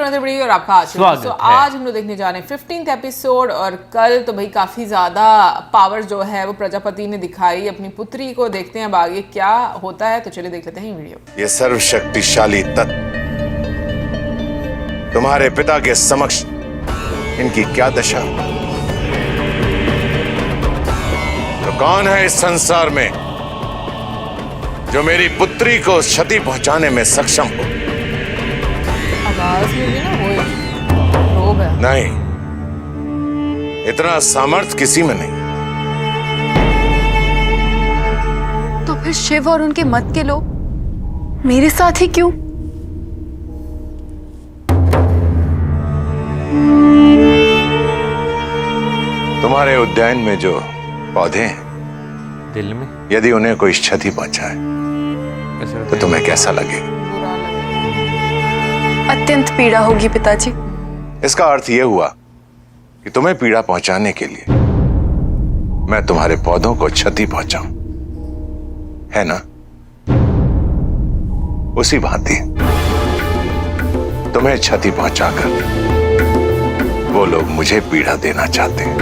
Another video और आपका आज हम लोग देखने जा रहे हैं 15th एपिसोड। और कल तो भाई काफी ज्यादा पावर जो है वो प्रजापति ने दिखाई अपनी पुत्री को। देखते हैं अब आगे क्या होता है, तो चलिए देख लेते हैं ये वीडियो। ये सर्वशक्तिशाली तत्व तुम्हारे पिता के समक्ष इनकी क्या दशा? तो कौन है इस संसार में जो मेरी पुत्री को क्षति पहुंचाने में सक्षम हो? आवाज में भी ना वो रोब है। नहीं, इतना सामर्थ्य किसी में नहीं। तो फिर शिव और उनके मत के लोग मेरे साथ ही क्यों? तुम्हारे उद्यान में जो पौधे हैं, दिल में यदि उन्हें कोई क्षति पहुंचाए तो तुम्हें कैसा लगेगा? अत्यंत पीड़ा होगी पिताजी। इसका अर्थ यह हुआ कि तुम्हें पीड़ा पहुंचाने के लिए मैं तुम्हारे पौधों को क्षति पहुंचाऊं, है ना? उसी भांति तुम्हें क्षति पहुंचाकर वो लोग मुझे पीड़ा देना चाहते हैं।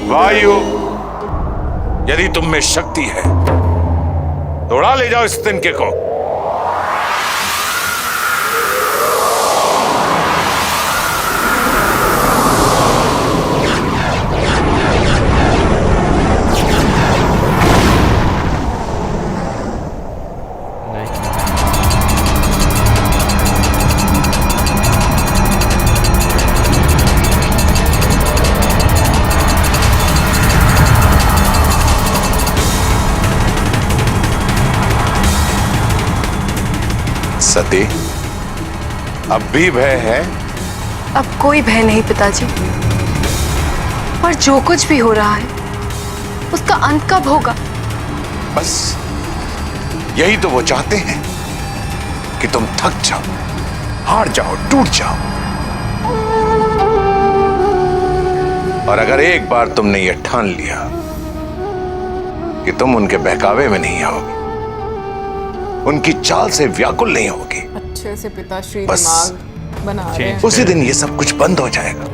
वायु, यदि तुम में शक्ति है तो उड़ा ले जाओ इस तिनके को। सती, अब भी भय है? अब कोई भय नहीं पिताजी, पर जो कुछ भी हो रहा है उसका अंत कब होगा? बस यही तो वो चाहते हैं कि तुम थक जाओ, हार जाओ, टूट जाओ। और अगर एक बार तुमने ये ठान लिया कि तुम उनके बहकावे में नहीं आओगे, उनकी चाल से व्याकुल नहीं होगी, अच्छे से पिताश्री बस दिमाग बना रहे हैं। उसी दिन ये सब कुछ बंद हो जाएगा,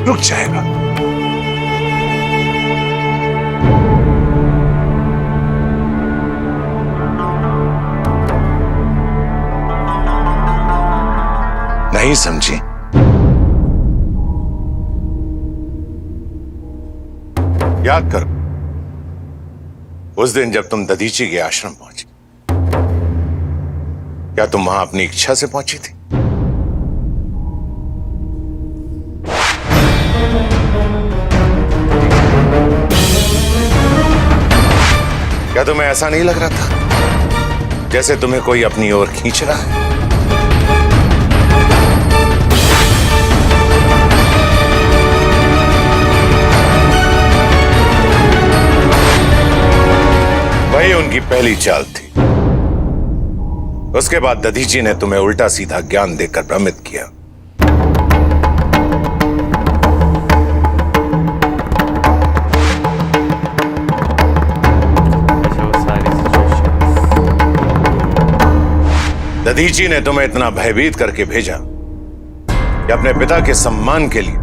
रुक जाएगा। नहीं समझी? याद करो उस दिन जब तुम दधीची के आश्रम पहुंची, क्या तुम वहां अपनी इच्छा से पहुंची थी? क्या तुम्हें ऐसा नहीं लग रहा था जैसे तुम्हें कोई अपनी ओर खींच रहा है? वही उनकी पहली चाल थी। उसके बाद दधीची ने तुम्हें उल्टा सीधा ज्ञान देकर भ्रमित किया। दधीची ने तुम्हें इतना भयभीत करके भेजा कि अपने पिता के सम्मान के लिए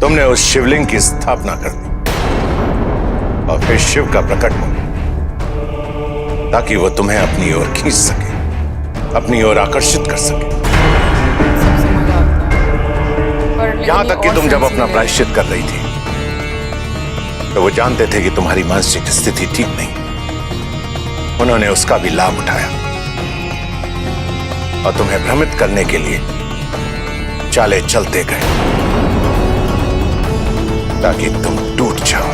तुमने उस शिवलिंग की स्थापना कर दी और फिर शिव का प्रकट हो, ताकि वो तुम्हें अपनी ओर खींच सके, अपनी ओर आकर्षित कर सके। यहां तक कि तुम जब अपना प्रायश्चित कर रही थी तो वो जानते थे कि तुम्हारी मानसिक स्थिति ठीक नहीं। उन्होंने उसका भी लाभ उठाया और तुम्हें भ्रमित करने के लिए चालें चलते गए ताकि तुम टूट जाओ।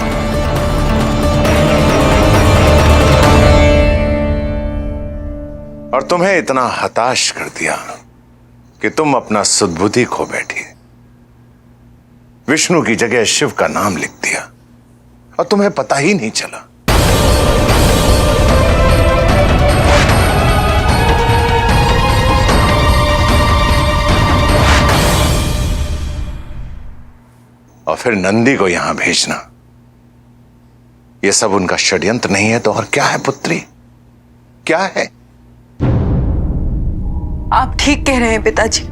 और तुम्हें इतना हताश कर दिया कि तुम अपना सुदबुद्धि खो बैठी। विष्णु की जगह शिव का नाम लिख दिया और तुम्हें पता ही नहीं चला। और फिर नंदी को यहां भेजना, यह सब उनका षड्यंत्र नहीं है तो और क्या है पुत्री, क्या है? आप ठीक कह रहे हैं पिताजी।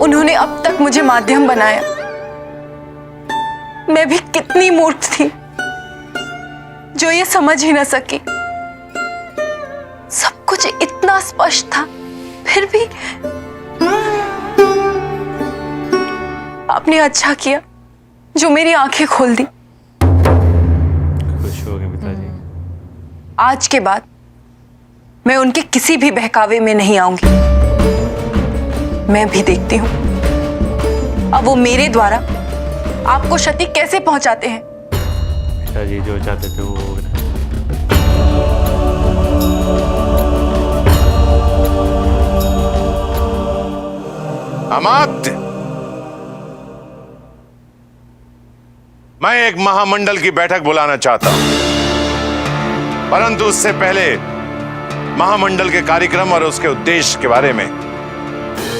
उन्होंने अब तक मुझे माध्यम बनाया। मैं भी कितनी मूर्ख थी जो ये समझ ही न सकी। सब कुछ इतना स्पष्ट था, फिर भी आपने अच्छा किया जो मेरी आंखें खोल दी। खुश हो गए पिताजी। आज के बाद मैं उनके किसी भी बहकावे में नहीं आऊंगी। मैं भी देखती हूं अब वो मेरे द्वारा आपको क्षति कैसे पहुंचाते हैं। पिताजी जो चाहते थे वो हो गया। अमात्य, मैं एक महामंडल की बैठक बुलाना चाहता हूं, परंतु उससे पहले महामंडल के कार्यक्रम और उसके उद्देश्य के बारे में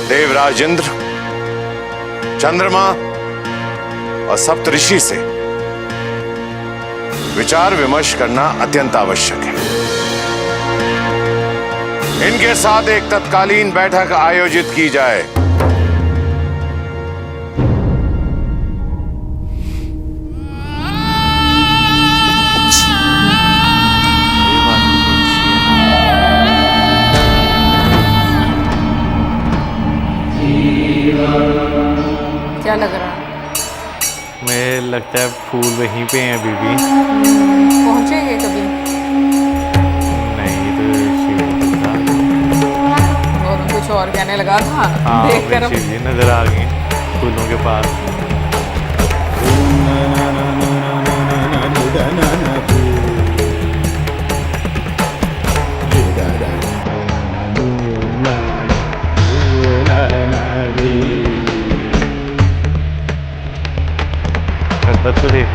देवराज इंद्र, चंद्रमा और सप्तऋषि से विचार विमर्श करना अत्यंत आवश्यक है। इनके साथ एक तत्कालीन बैठक आयोजित की जाए। क्या लग रहा है? मुझे लगता है फूल वहीं पे हैं अभी भी। पहुंचेंगे कभी? नहीं तो शिव को पता। वो तो कुछ और कहने लगा था। हाँ देख कर शिव जी नजर आ गए फूलों के पास। तो देख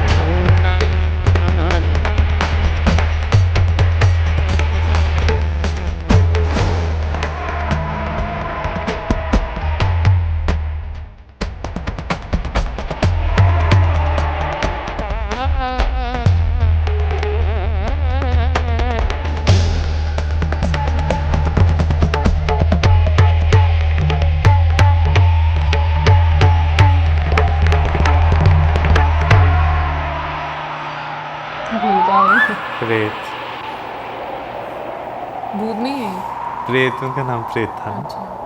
प्रेत। भूत नहीं है। प्रेत उनका नाम प्रेत था। अच्छा।